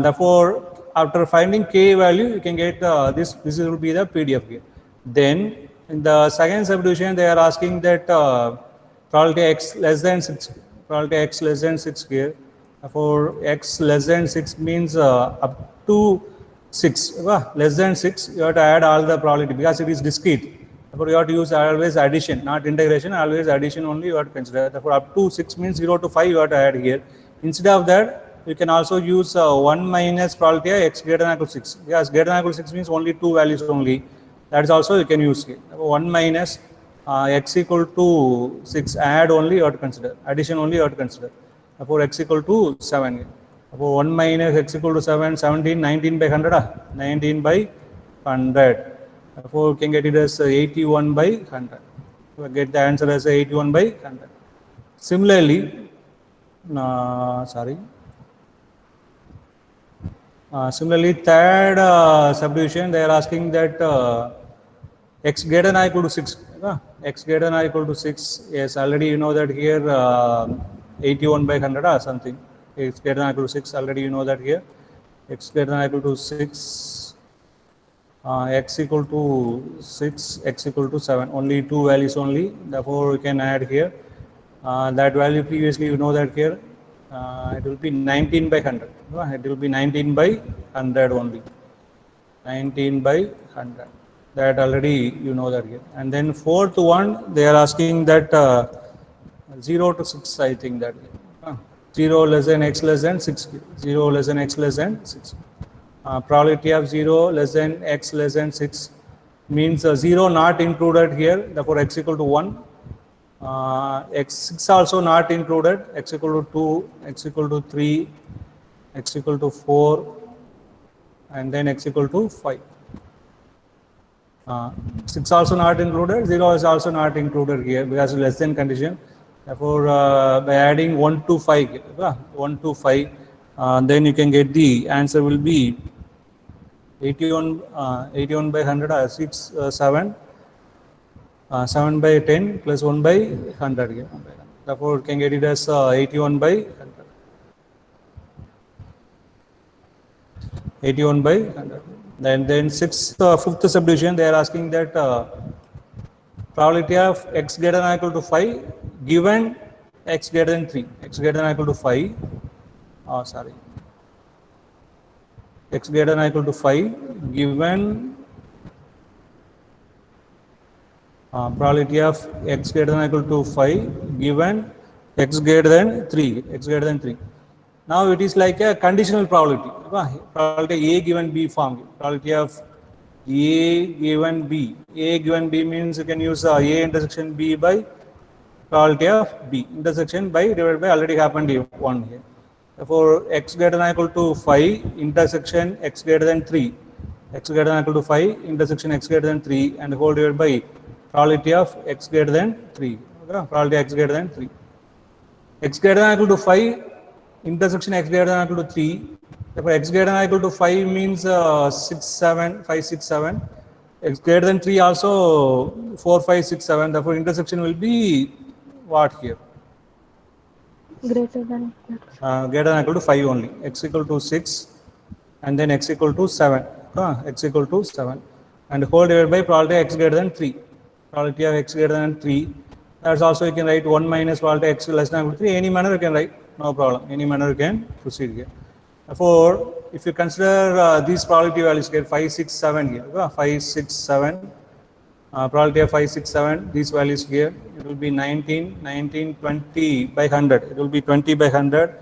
Therefore, after finding k value, you can get this. This will be the PDF here. Then in the second subdivision, they are asking that probability x less than 6. Probability x less than 6 here. Therefore, x less than 6 means up to 6. Less than 6, you have to add all the probability because it is discrete. Therefore, you have to use always addition, not integration. Always addition only you have to consider. Therefore, up to 6 means 0 to 5 you have to add here. Instead of that, you can also use 1 minus probability of x greater than or equal to 6. Because greater than or equal to 6 means only 2 values only. That is also you can use here. 1 minus x equal to 6, add only you have to consider. Addition only you have to consider. Therefore, x equal to 7 here. Therefore, 1 minus x equal to 7, 17, 19 by 100. 19 by 100. Therefore, you can get it as 81 by 100. So, get the answer as 81 by 100. Similarly, similarly, third subdivision, they are asking that x greater than or equal to 6. X greater than or equal to 6. Yes, already you know that here 81 by 100 or something. X greater than or equal to 6. Already you know that here. X greater than or equal to 6. X equal to 6. X equal to 7. Only 2 values only. Therefore, we can add here. That value previously you know that here. It will be 19 by 100. It will be 19 by 100 only. 19 by 100. That already you know that here. And then fourth one, they are asking that 0 to 6, I think that 0 less than x less than 6. 0 less than x less than 6. Probability of 0 less than x less than 6 means 0 not included here. Therefore, x equal to 1. x6 also not included, x equal to 2, x equal to 3, x equal to 4, and then x equal to 5. 6 also not included, 0 is also not included here because less than condition. Therefore, by adding 1 to 5, 1 to 5, then you can get the answer will be 81, 81 by 100, 6, 7, 7 by 10 plus 1 by 100 here. Therefore, you can get it as 81 by 100. 81 by 100. Then fifth subdivision, they are asking that probability of x greater than or equal to 5 given x greater than 3. X greater than or equal to 5. X greater than or equal to 5 given probability of x greater than or equal to 5 given x greater than 3. X greater than 3. Now it is like a conditional probability. Probability A given B form. Probability of A given B. A given B means you can use A intersection B by probability of B. Intersection by divided by already happened 1 here. Therefore, x greater than or equal to 5 intersection x greater than 3. X greater than or equal to 5 intersection x greater than 3 and whole divided by probability of x greater than 3. Okay? Probability x greater than 3. X greater than or equal to 5 intersection x greater than or equal to 3. Therefore, x greater than or equal to 5 means 6, 7, 5, 6, 7. X greater than 3 also 4, 5, 6, 7. Therefore, intersection will be what here? Greater than Greater than or equal to 5 only. X equal to 6 and then x equal to 7. X equal to 7. And whole divided by probability x greater than 3. Probability of x greater than 3. That's also you can write 1 minus probability x less than or equal to 3. Any manner you can write. No problem. Any manner you can proceed here. Therefore, if you consider these probability values here 5, 6, 7 here. 5, 6, 7. Probability of 5, 6, 7. These values here. It will be 19, 19, 20 by 100. It will be 20 by 100.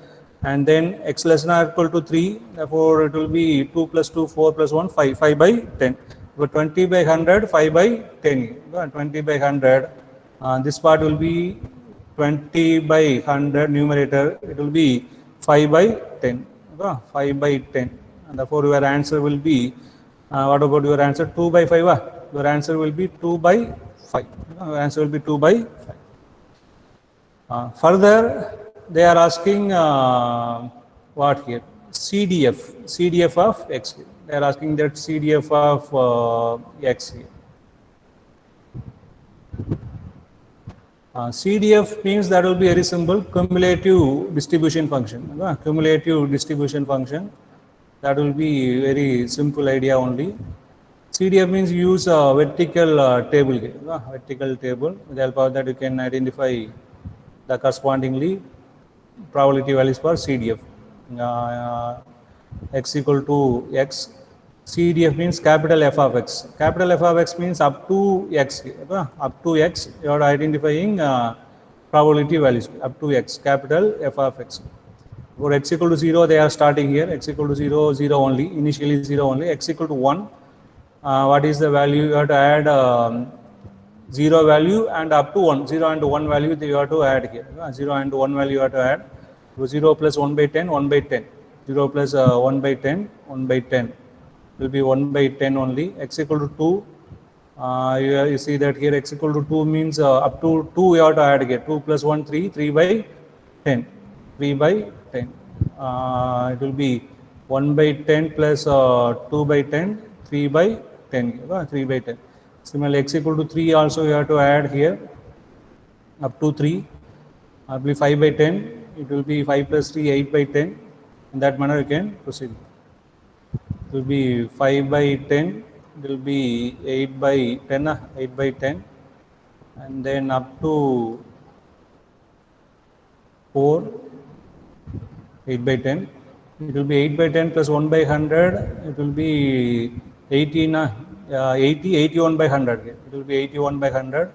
And then x less than or equal to 3. Therefore, it will be 2 plus 2, 4 plus 1, 5. 5 by 10. But 20 by 100, 5 by 10. 20 by 100. This part will be 20 by 100 numerator. It will be 5 by 10. 5 by 10. And therefore, your answer will be, what about your answer? 2 by 5. Your answer will be 2 by 5. Your answer will be 2 by 5. Further, they are asking what here? CDF. CDF of x. They are asking that CDF of x here. CDF means that will be very simple, cumulative distribution function. Cumulative distribution function. That will be very simple idea only. CDF means use a vertical table here. Vertical table. With the help of that you can identify the correspondingly probability values for CDF. X equal to x. CDF means capital F of x. Capital F of x means up to x. Up to x, you are identifying probability values. Up to x, capital F of x. For x equal to 0, they are starting here. X equal to 0, 0 only. Initially 0 only. X equal to 1. What is the value? You have to add 0 value and up to 1. 0 and 1 value you have to add here. 0 and 1 value you have to add. So 0 plus 1 by 10, 1 by 10. 0 plus 1 by 10, 1 by 10. Will be 1 by 10 only. X equal to 2. You see that here x equal to 2 means up to 2 you have to add here. 2 plus 1, 3. 3 by 10. 3 by 10. It will be 1 by 10 plus 2 by 10. 3 by 10. 3 by 10. Similarly, x equal to 3 also you have to add here. Up to 3. It will be 5 by 10. It will be 5 plus 3, 8 by 10. In that manner you can proceed. It will be 5 by 10, it will be 8 by 10, 8 by 10, and then up to 4, 8 by 10. It will be 8 by 10 plus 1 by 100, it will be 80, 81 by 100. It will be 81 by 100.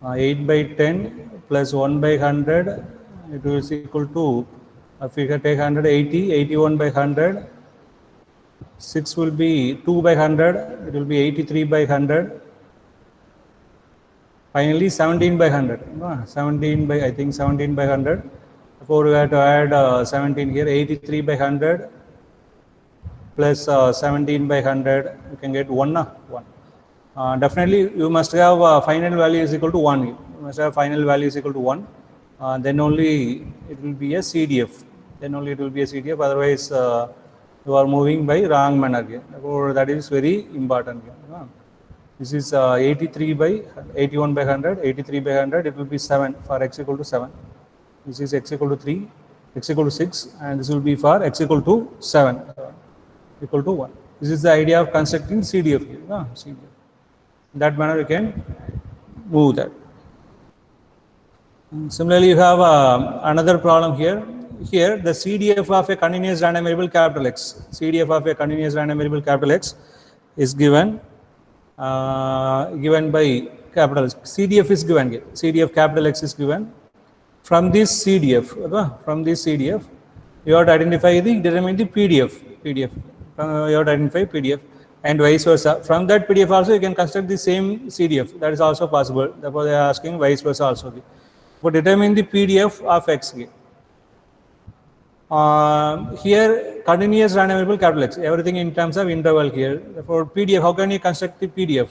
8 by 10 plus 1 by 100, it is equal to, if we take 180, 81 by 100, 6 will be 2 by 100, it will be 83 by 100, Finally 17 by 100. 17 by, I think 17 by 100. Therefore we have to add 17 here. 83 by 100 plus 17 by 100. You can get 1. 1. Definitely you must have final value is equal to 1. You must have final value is equal to 1. Then only it will be a CDF. Then only it will be a CDF. Otherwise you are moving by wrong manner here. Therefore that is very important here. This is 83 by 81 by 100, 83 by 100, it will be 7 for x equal to 7. This is x equal to 3, x equal to 6, and this will be for x equal to 7, equal to 1. This is the idea of constructing CDF here. CDF. In that manner you can move that. Similarly, you have another problem here. Here, the CDF of a continuous random variable capital X, CDF of a continuous random variable capital X is given by capital X. CDF is given here. CDF capital X is given. From this CDF, you have to identify determine the PDF. You have to identify PDF, and vice versa. From that PDF also you can construct the same CDF. That is also possible. Therefore, they are asking vice versa also. But determine the PDF of X here. Here continuous random variable capital X, everything in terms of interval here. Therefore PDF, how can you construct the PDF?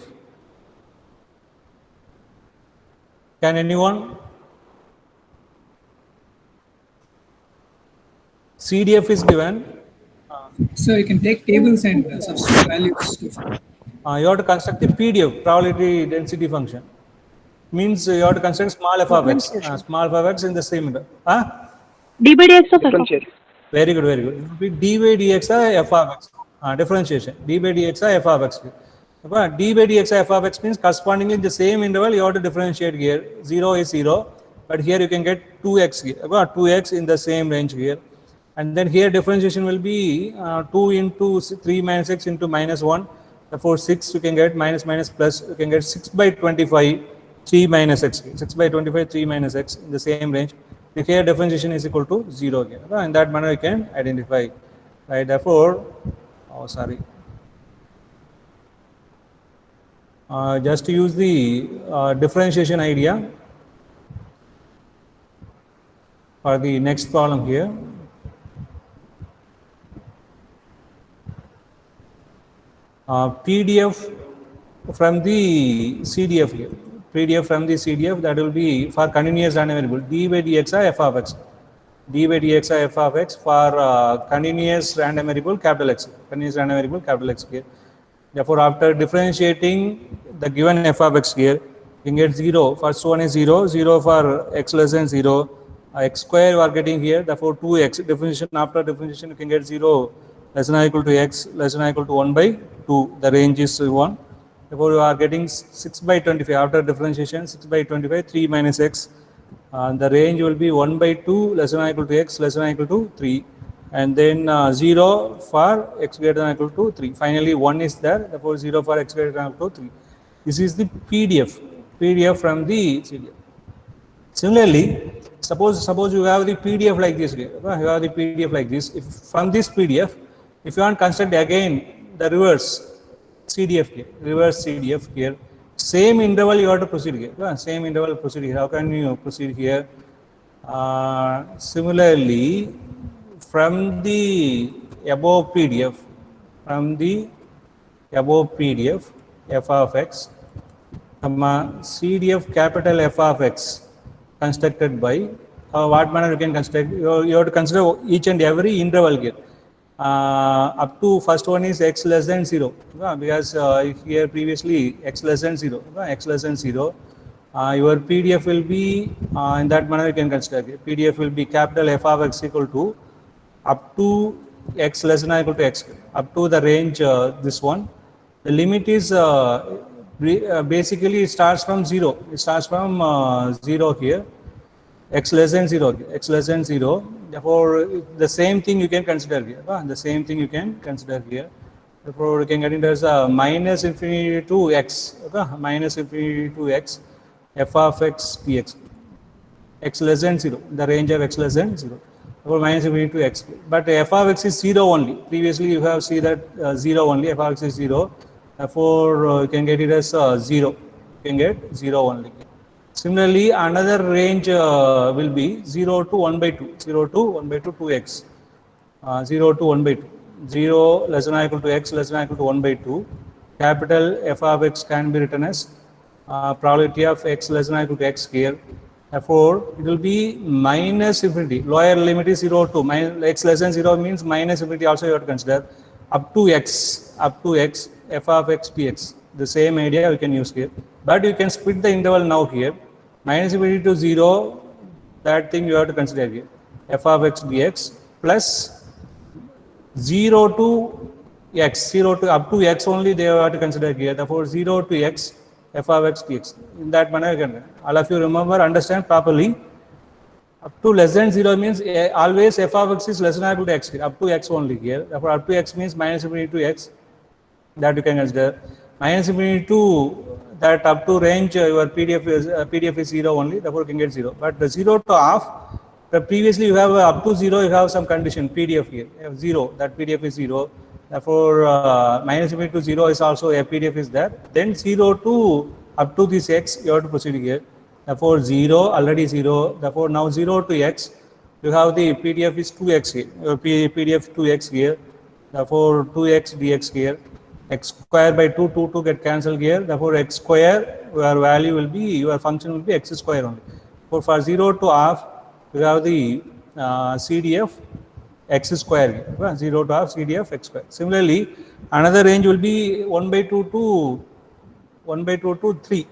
Can anyone? CDF is given. So you can take tables and substitute values. You have to construct the PDF, probability density function. Means you have to construct small f of x, small f of x in the same interval. D by dx of f of x. Very good, very good. It will be d by dx f of x. Differentiation. D by dx f of x. D by dx f of x means correspondingly in the same interval you have to differentiate here. 0 is 0, but here you can get 2x here. 2x in the same range here. And then here differentiation will be 2 into 3 minus x into minus 1. Therefore 6 you can get minus plus. You can get 6 by 25 3 minus x. 6 by 25 3 minus x in the same range. Here differentiation is equal to 0 again. In that manner you can identify. Right? Therefore, just to use the differentiation idea for the next problem here. PDF from the CDF here. PDF from the CDF, that will be for continuous random variable d by dx f of x. D by dx f of x for continuous random variable capital X. Continuous random variable capital X here. Therefore, after differentiating the given f of x here, you can get 0. First one is 0. 0 for x less than 0. X square you are getting here. Therefore, 2x. Differentiation, after differentiation you can get 0 less than or equal to x less than or equal to 1 by 2. The range is 1. Therefore, you are getting 6 by 25 after differentiation, 6 by 25, 3 minus x. The range will be 1 by 2 less than or equal to x less than or equal to 3. And then 0 for x greater than or equal to 3. Finally, 1 is there. Therefore, 0 for x greater than or equal to 3. This is the PDF from the CDF. Similarly, suppose you have the PDF like this. You have the PDF like this. If from this PDF, if you want to construct again the reverse CDF here, reverse CDF here, same interval you have to proceed here. Same interval proceed here. How can you proceed here? Similarly, from the above PDF, f of x, CDF capital F of x constructed by what manner you can construct? You have to consider each and every interval here. Up to first one is x less than 0, because here previously x less than 0, your PDF will be in that manner you can consider. PDF will be capital F of x equal to up to x less than or equal to x, up to the range this one. The limit is basically it starts from 0. It starts from 0 here, x less than 0. Therefore, the same thing you can consider here. Therefore, you can get it as minus infinity to x. Minus infinity to x, f of x dx. X less than 0. The range of x less than 0. Therefore, minus infinity to x. But f of x is 0 only. Previously, you have seen that 0 only. F of x is 0. Therefore, you can get it as 0. You can get 0 only. Similarly, another range will be 0 to 1 by 2, 0 to 1 by 2, 2x, 0 to 1 by 2, 0 less than or equal to x less than or equal to 1 by 2. Capital F of x can be written as probability of x less than or equal to x here. Therefore, it will be minus infinity. Lower limit is 0 to x less than 0 means minus infinity also you have to consider up to x f of x dx. The same idea we can use here. But you can split the interval now here. Minus infinity to 0, that thing you have to consider here. F of x dx plus 0 to x, 0 to up to x only they have to consider here. Therefore, 0 to x f of x dx. In that manner, you can, all of you remember, understand properly. Up to less than 0 means always f of x is less than or equal to x here, up to x only here. Therefore, up to x means minus infinity to x, that you can consider. Minus infinity to that up to range, your PDF is 0 only, therefore you can get 0. But the 0 to half, previously you have up to 0, you have some condition, PDF here, you have 0, that PDF is 0. Therefore, minus infinity to 0 is also a PDF is there. Then 0 to up to this x, you have to proceed here. Therefore, 0, already 0. Therefore, now 0 to x, you have the PDF is 2x here, your PDF 2x here. Therefore, 2x dx here. X square by 2, 2 get cancelled here. Therefore, x square, your value will be, your function will be x square only. For 0 to half, you have the CDF x square here, 0 to half CDF x square. Similarly, another range will be 1 by 2 to 3.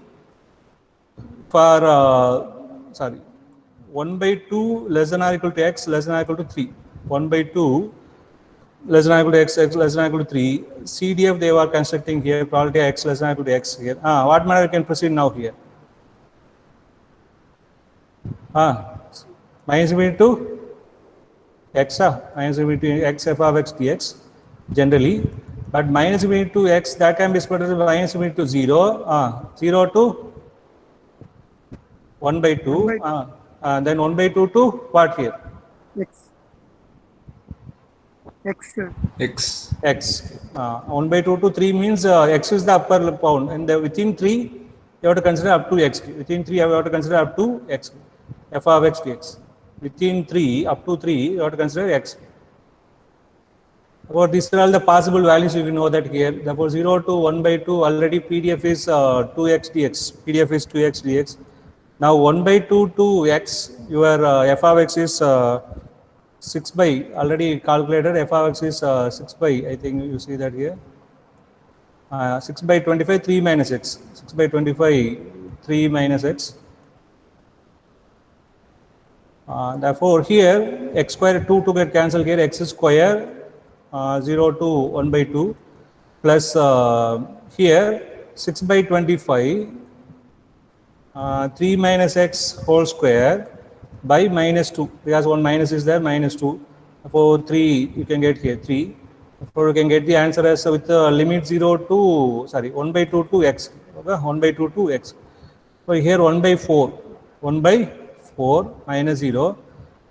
For 1 by 2 less than or equal to x less than or equal to 3. 1 by 2 less than or equal to x less than or equal to 3. CDF they were constructing here, probability x less than or equal to x here. What manner we can proceed now here? Minus infinity to x, minus infinity to x f of x dx generally. But minus infinity to x, that can be split as minus infinity to 0, 0 to 1 by 2, then 1 by 2 to what here? X. 1 by 2 to 3 means x is the upper bound, and within 3 you have to consider up to x. Within 3 you have to consider up to x, f of x dx. Within 3, up to 3 you have to consider x. About these are all the possible values, you know that here. Therefore, 0 to 1 by 2 already PDF is 2x dx. PDF is 2x dx. Now 1 by 2 to x, your f of x is 6 by, already calculated, f of x is 6 by, I think you see that here. 6 by 25, 3 minus x. 6 by 25, 3 minus x. Therefore, here x square 2 to get cancelled here, x square 0 to 1 by 2 plus here 6 by 25 3 minus x whole square by minus 2, because one minus is there, minus 2. Therefore, 3 you can get here 3. Therefore, you can get the answer as with the limit 0 to 1 by 2 to x. Okay, 1 by 2 to x. So here 1 by 4 minus 0,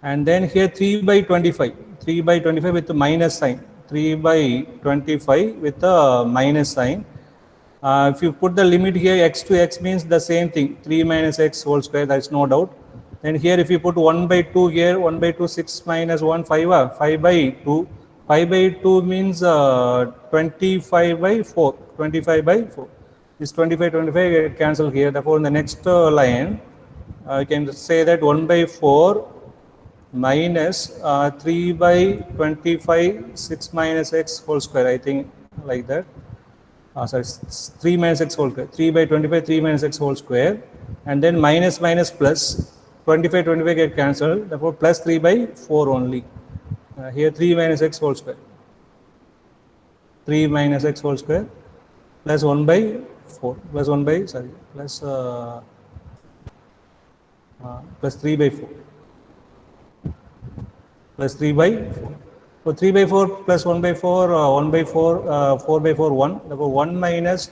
and then here 3 by 25 with the minus sign, 3 by 25 with the minus sign. If you put the limit here, x to x means the same thing, 3 minus x whole square, there is no doubt. Then here if you put 1 by 2 here, 1 by 2, 6 minus 1, 5, 5 by 2. 5 by 2 means 25 by 4, 25 by 4. This 25 get cancelled here. Therefore, in the next line, you can say that 1 by 4 minus 3 by 25, 6 minus x whole square, I think like that. 3 minus x whole square, 3 by 25, 3 minus x whole square, and then minus plus, 25 get cancelled, therefore plus 3 by 4 only. Here 3 minus x whole square, 3 minus x whole square plus 1 by 4, plus 1 by, plus 3 by 4, plus 3 by 4. So 3 by 4 plus 1 by 4, 1 by 4, 4 by 4, 1. Therefore, 1 minus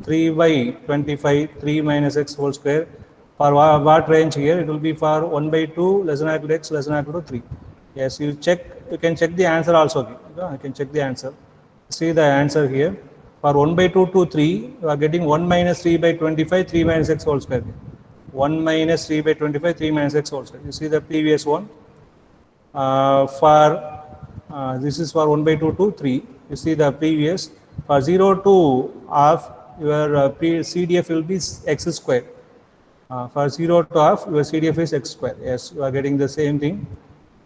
3 by 25, 3 minus x whole square. For what range here? It will be for 1 by 2 less than or equal to x less than or equal to 3. Yes, you can check the answer also. Okay? You can check the answer. See the answer here. For 1 by 2 to 3, you are getting 1 minus 3 by 25, 3 minus x whole square. 1 minus 3 by 25, 3 minus x whole square. You see the previous one. For this is for 1 by 2 to 3. You see the previous. For 0 to half, your CDF will be x square. For 0 to half, your CDF is x square. Yes, you are getting the same thing.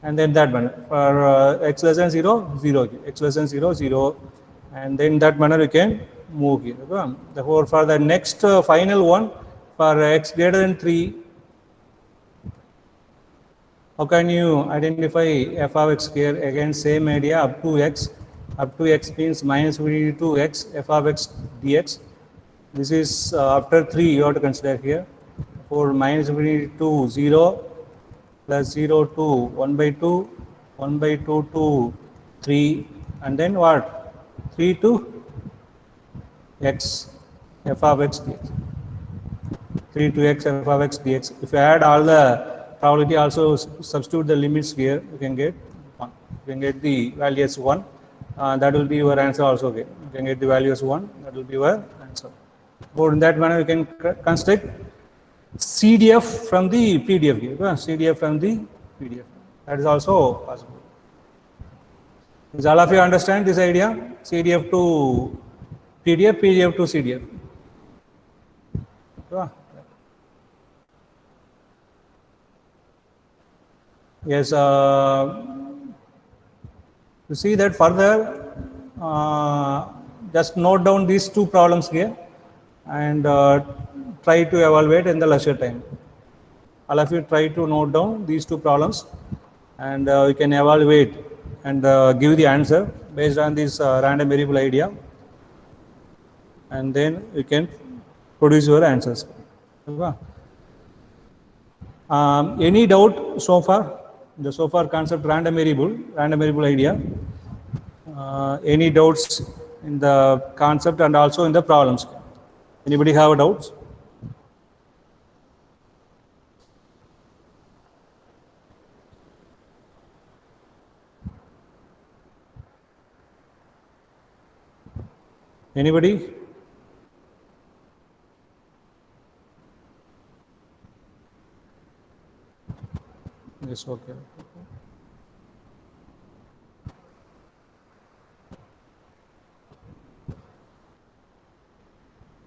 And then that manner. For x less than 0, 0. X less than 0, 0. And then that manner you can move here. Therefore, for the next final one, for x greater than 3, how can you identify f of x here? Again, same idea, up to x. Up to x means minus infinity to x, f of x dx. This is after 3 you have to consider here. For minus infinity to 0, plus 0 to 1 by 2, 1 by 2 to 3, and then what? 3 to x, f of x dx. 3 to x, f of x dx. If you add all the probability, also substitute the limits here, you can get 1. You can get the value as 1. That will be your answer also. Okay. You can get the value as 1. That will be your answer. So in that manner, you can construct CDF from the PDF here. CDF from the PDF. That is also possible. Does all of you understand this idea? CDF to PDF, PDF to CDF. Yes. You see that further, just note down these two problems here and try to evaluate in the leisure time. All of you try to note down these two problems and you can evaluate and give the answer based on this random variable idea, and then you can produce your answers. Any doubt so far? The so far concept random variable idea. Any doubts in the concept and also in the problems? Anybody have doubts? Anybody? Yes, okay.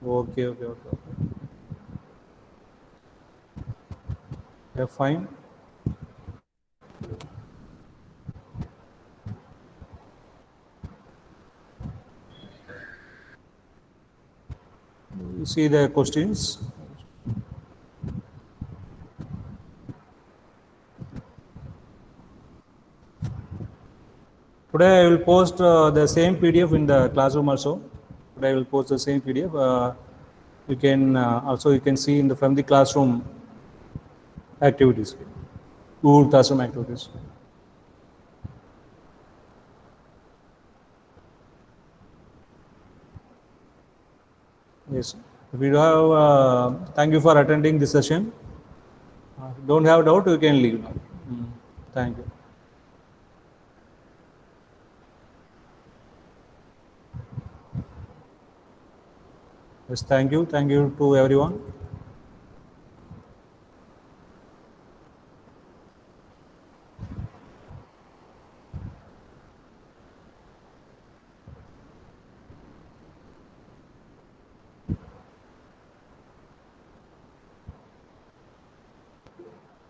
Okay. Yeah, fine. You see the questions. Today I will post the same PDF in the classroom also. Today I will post the same PDF. You can also you can see in the from the classroom activities, Google Classroom activities. Yes. If you have, thank you for attending this session. Don't have doubt, you can leave now. Thank you. Yes, thank you. Thank you to everyone.